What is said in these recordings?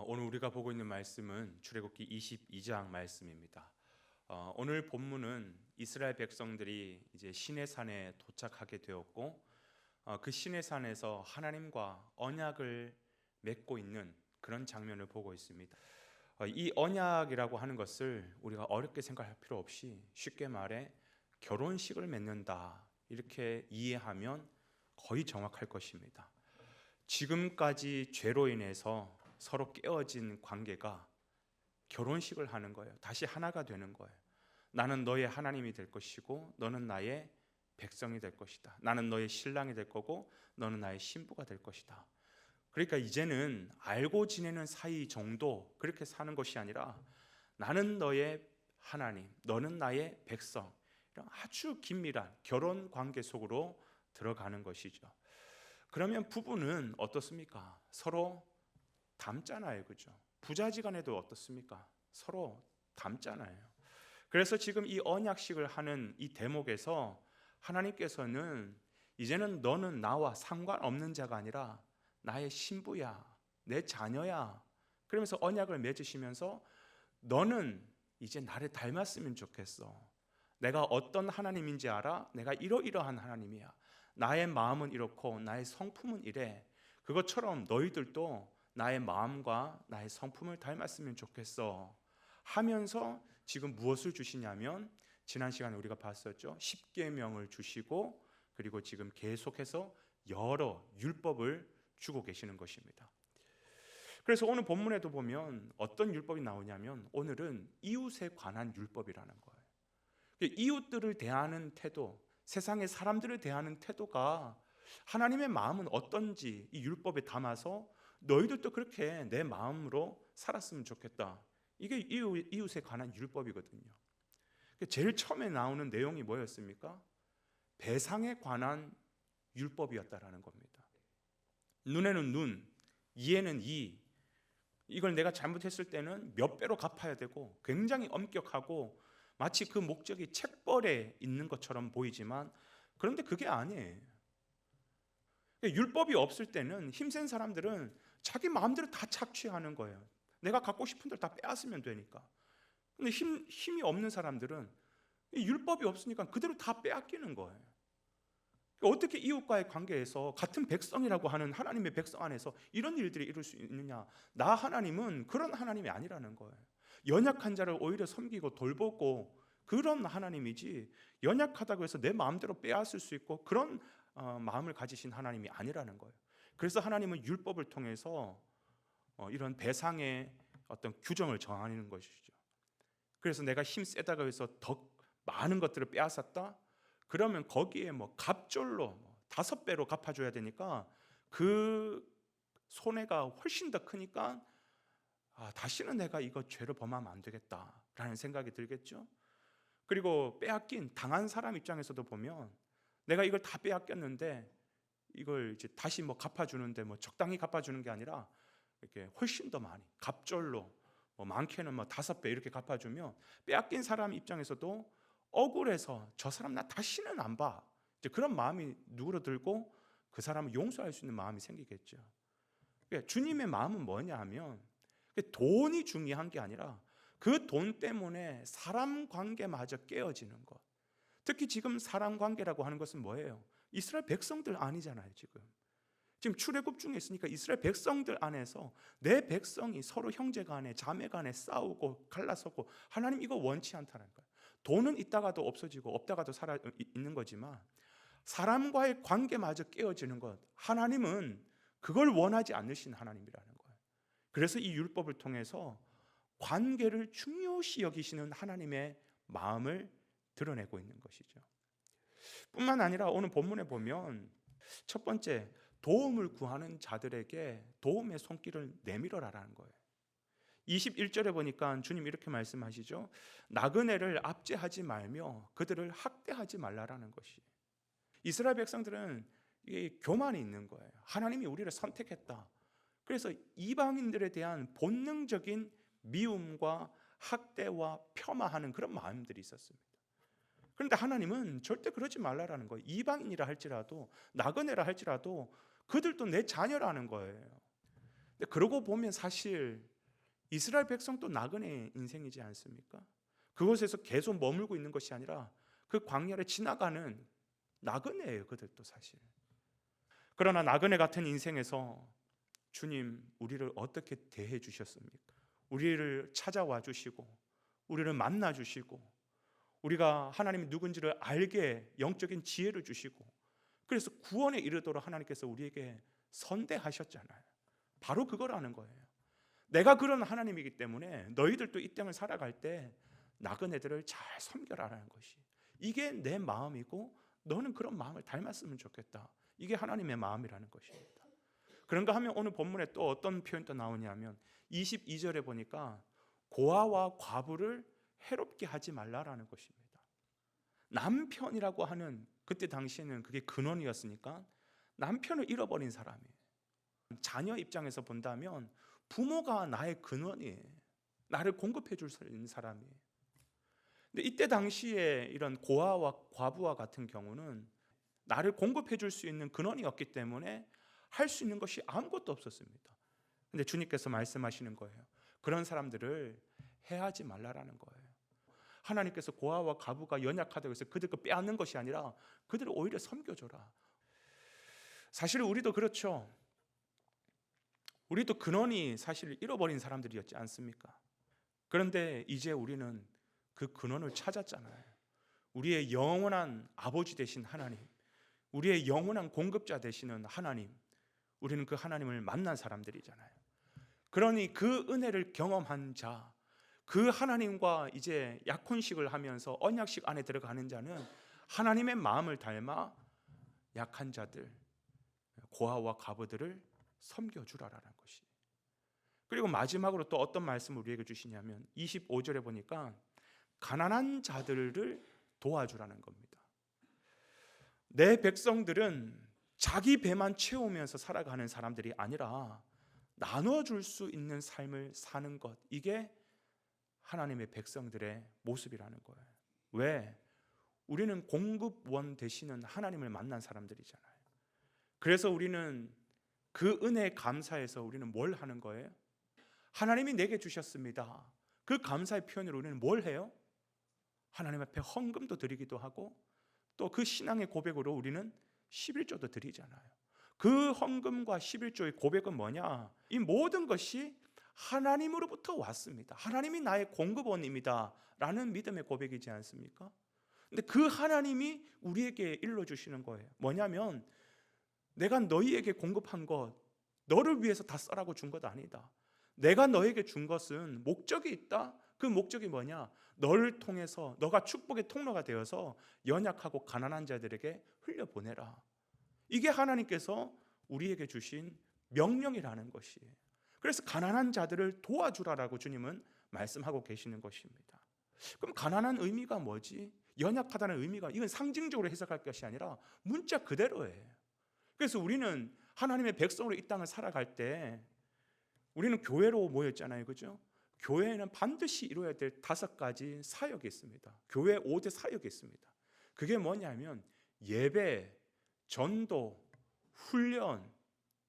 오늘 우리가 보고 있는 말씀은 출애굽기 22장 말씀입니다. 오늘 본문은 이스라엘 백성들이 이제 시내산에 도착하게 되었고, 그 시내산에서 하나님과 언약을 맺고 있는 그런 장면을 보고 있습니다. 이 언약이라고 하는 것을 우리가 어렵게 생각할 필요 없이 쉽게 말해 결혼식을 맺는다 이렇게 이해하면 거의 정확할 것입니다. 지금까지 죄로 인해서 서로 깨어진 관계가 결혼식을 하는 거예요. 다시 하나가 되는 거예요. 나는 너의 하나님이 될 것이고 너는 나의 백성이 될 것이다. 나는 너의 신랑이 될 거고 너는 나의 신부가 될 것이다. 그러니까 이제는 알고 지내는 사이 정도 그렇게 사는 것이 아니라 나는 너의 하나님, 너는 나의 백성, 이런 아주 긴밀한 결혼 관계 속으로 들어가는 것이죠. 그러면 부부는 어떻습니까? 서로 닮잖아요, 그죠? 부자지간에도 어떻습니까? 서로 닮잖아요. 그래서 지금 이 언약식을 하는 이 대목에서 하나님께서는 이제는 너는 나와 상관없는 자가 아니라 나의 신부야, 내 자녀야. 그러면서 언약을 맺으시면서 너는 이제 나를 닮았으면 좋겠어. 내가 어떤 하나님인지 알아? 내가 이러이러한 하나님이야. 나의 마음은 이렇고 나의 성품은 이래. 그것처럼 너희들도 나의 마음과 나의 성품을 닮았으면 좋겠어 하면서 지금 무엇을 주시냐면, 지난 시간에 우리가 봤었죠. 십계명을 주시고 그리고 지금 계속해서 여러 율법을 주고 계시는 것입니다. 그래서 오늘 본문에도 보면 어떤 율법이 나오냐면, 오늘은 이웃에 관한 율법이라는 거예요. 이웃들을 대하는 태도, 세상의 사람들을 대하는 태도가 하나님의 마음은 어떤지 이 율법에 담아서 너희들도 그렇게 내 마음으로 살았으면 좋겠다. 이게 이웃에 관한 율법이거든요. 제일 처음에 나오는 내용이 뭐였습니까? 배상에 관한 율법이었다라는 겁니다. 눈에는 눈, 이에는 이. 이걸 내가 잘못했을 때는 몇 배로 갚아야 되고 굉장히 엄격하고 마치 그 목적이 책벌에 있는 것처럼 보이지만 그런데 그게 아니에요. 율법이 없을 때는 힘센 사람들은 자기 마음대로 다 착취하는 거예요. 내가 갖고 싶은 대로 다 빼앗으면 되니까. 근데 힘이 없는 사람들은 율법이 없으니까 그대로 다 빼앗기는 거예요. 어떻게 이웃과의 관계에서 같은 백성이라고 하는 하나님의 백성 안에서 이런 일들이 이룰 수 있느냐? 나 하나님은 그런 하나님이 아니라는 거예요. 연약한 자를 오히려 섬기고 돌보고 그런 하나님이지, 연약하다고 해서 내 마음대로 빼앗을 수 있고 그런 마음을 가지신 하나님이 아니라는 거예요. 그래서 하나님은 율법을 통해서 이런 배상의 어떤 규정을 정하는 것이죠. 그래서 내가 힘 세다고 해서 더 많은 것들을 빼앗았다? 그러면 거기에 갑절로 5배로 갚아줘야 되니까 그 손해가 훨씬 더 크니까 다시는 내가 이거 죄를 범하면 안 되겠다라는 생각이 들겠죠. 그리고 빼앗긴 당한 사람 입장에서도 보면 내가 이걸 다 빼앗겼는데 이걸 이제 다시 갚아주는데 적당히 갚아주는 게 아니라 이렇게 훨씬 더 많이 갑절로 많게는 5배 이렇게 갚아주면 빼앗긴 사람 입장에서도 억울해서 저 사람 나 다시는 안 봐. 이제 그런 마음이 누그러들고 그 사람을 용서할 수 있는 마음이 생기겠죠. 그러니까 주님의 마음은 뭐냐 하면 돈이 중요한 게 아니라 그 돈 때문에 사람 관계마저 깨어지는 것. 특히 지금 사람 관계라고 하는 것은 뭐예요? 이스라엘 백성들 아니잖아요. 지금 출애굽 중에 있으니까 이스라엘 백성들 안에서 내 백성이 서로 형제 간에 자매 간에 싸우고 갈라서고, 하나님 이거 원치 않다는 거예요. 돈은 있다가도 없어지고 없다가도 살아 있는 거지만 사람과의 관계마저 깨어지는 것, 하나님은 그걸 원하지 않으신 하나님이라는 거예요. 그래서 이 율법을 통해서 관계를 중요시 여기시는 하나님의 마음을 드러내고 있는 것이죠. 뿐만 아니라 오늘 본문에 보면 첫 번째, 도움을 구하는 자들에게 도움의 손길을 내밀어라라는 거예요. 21절에 보니까 주님 이렇게 말씀하시죠. 나그네를 압제하지 말며 그들을 학대하지 말라라는 것이. 이스라엘 백성들은 이게 교만이 있는 거예요. 하나님이 우리를 선택했다. 그래서 이방인들에 대한 본능적인 미움과 학대와 폄하하는 그런 마음들이 있었습니다. 그런데 하나님은 절대 그러지 말라라는 거예요. 이방인이라 할지라도 나그네라 할지라도 그들도 내 자녀라는 거예요. 근데 그러고 보면 사실 이스라엘 백성도 나그네 인생이지 않습니까? 그곳에서 계속 머물고 있는 것이 아니라 그 광야를 지나가는 나그네예요, 그들도 사실. 그러나 나그네 같은 인생에서 주님 우리를 어떻게 대해 주셨습니까? 우리를 찾아와 주시고 우리를 만나 주시고 우리가 하나님이 누군지를 알게 영적인 지혜를 주시고 그래서 구원에 이르도록 하나님께서 우리에게 선대하셨잖아요. 바로 그거라는 거예요. 내가 그런 하나님이기 때문에 너희들도 이 땅을 살아갈 때 나그네들을 잘 섬겨라라는 것이, 이게 내 마음이고 너는 그런 마음을 닮았으면 좋겠다. 이게 하나님의 마음이라는 것입니다. 그런가 하면 오늘 본문에 또 어떤 표현이 또 나오냐면 22절에 보니까 고아와 과부를 해롭게 하지 말라라는 것입니다. 남편이라고 하는, 그때 당시에는 그게 근원이었으니까 남편을 잃어버린 사람이에요. 자녀 입장에서 본다면 부모가 나의 근원이에요. 나를 공급해 줄 수 있는 사람이에요. 근데 이때 당시에 이런 고아와 과부와 같은 경우는 나를 공급해 줄 수 있는 근원이었기 때문에 할 수 있는 것이 아무것도 없었습니다. 근데 주님께서 말씀하시는 거예요. 그런 사람들을 해하지 말라라는 거예요. 하나님께서 고아와 과부가 연약하다고 해서 그들 거 빼앗는 것이 아니라 그들을 오히려 섬겨줘라. 사실 우리도 그렇죠. 우리도 근원이 사실 잃어버린 사람들이었지 않습니까? 그런데 이제 우리는 그 근원을 찾았잖아요. 우리의 영원한 아버지 되신 하나님, 우리의 영원한 공급자 되시는 하나님, 우리는 그 하나님을 만난 사람들이잖아요. 그러니 그 은혜를 경험한 자, 그 하나님과 이제 약혼식을 하면서 언약식 안에 들어가는 자는 하나님의 마음을 닮아 약한 자들, 고아와 과부들을 섬겨주라라는 것이. 그리고 마지막으로 또 어떤 말씀을 우리에게 주시냐면 25절에 보니까 가난한 자들을 도와주라는 겁니다. 내 백성들은 자기 배만 채우면서 살아가는 사람들이 아니라 나눠줄 수 있는 삶을 사는 것, 이게 하나님의 백성들의 모습이라는 거예요. 왜? 우리는 공급원 되시는 하나님을 만난 사람들이잖아요. 그래서 우리는 그 은혜에 감사해서 우리는 뭘 하는 거예요? 하나님이 내게 주셨습니다. 그 감사의 표현으로 우리는 뭘 해요? 하나님 앞에 헌금도 드리기도 하고 또 그 신앙의 고백으로 우리는 11조도 드리잖아요. 그 헌금과 11조의 고백은 뭐냐? 이 모든 것이 하나님으로부터 왔습니다. 하나님이 나의 공급원입니다 라는 믿음의 고백이지 않습니까? 근데 그 하나님이 우리에게 일러주시는 거예요. 뭐냐면 내가 너희에게 공급한 것, 너를 위해서 다 써라고 준 것 아니다. 내가 너에게 준 것은 목적이 있다. 그 목적이 뭐냐? 너를 통해서 너가 축복의 통로가 되어서 연약하고 가난한 자들에게 흘려보내라. 이게 하나님께서 우리에게 주신 명령이라는 것이에요. 그래서 가난한 자들을 도와주라라고 주님은 말씀하고 계시는 것입니다. 그럼 가난한 의미가 뭐지? 연약하다는 의미가, 이건 상징적으로 해석할 것이 아니라 문자 그대로예요. 그래서 우리는 하나님의 백성으로 이 땅을 살아갈 때 우리는 교회로 모였잖아요, 그죠? 교회에는 반드시 이루어야 될 5가지 사역이 있습니다. 교회 5대 사역이 있습니다. 그게 뭐냐면 예배, 전도, 훈련,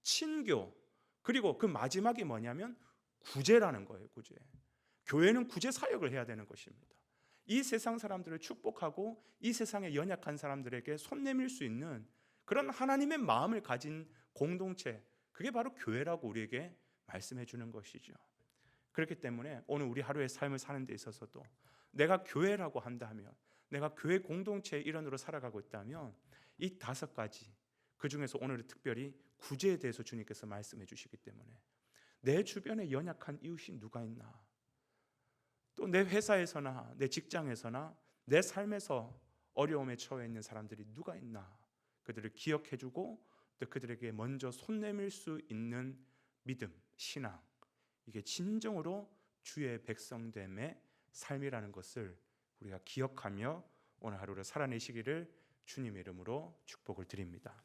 친교, 그리고 그 마지막이 뭐냐면 구제라는 거예요. 구제. 교회는 구제 사역을 해야 되는 것입니다. 이 세상 사람들을 축복하고 이 세상에 연약한 사람들에게 손 내밀 수 있는 그런 하나님의 마음을 가진 공동체, 그게 바로 교회라고 우리에게 말씀해 주는 것이죠. 그렇기 때문에 오늘 우리 하루의 삶을 사는 데 있어서도 내가 교회라고 한다면, 내가 교회 공동체의 일원으로 살아가고 있다면 이 5가지, 그 중에서 오늘 특별히 구제에 대해서 주님께서 말씀해 주시기 때문에 내 주변에 연약한 이웃이 누가 있나, 또 내 회사에서나 내 직장에서나 내 삶에서 어려움에 처해 있는 사람들이 누가 있나, 그들을 기억해주고 또 그들에게 먼저 손 내밀 수 있는 믿음, 신앙, 이게 진정으로 주의 백성됨의 삶이라는 것을 우리가 기억하며 오늘 하루를 살아내시기를 주님의 이름으로 축복을 드립니다.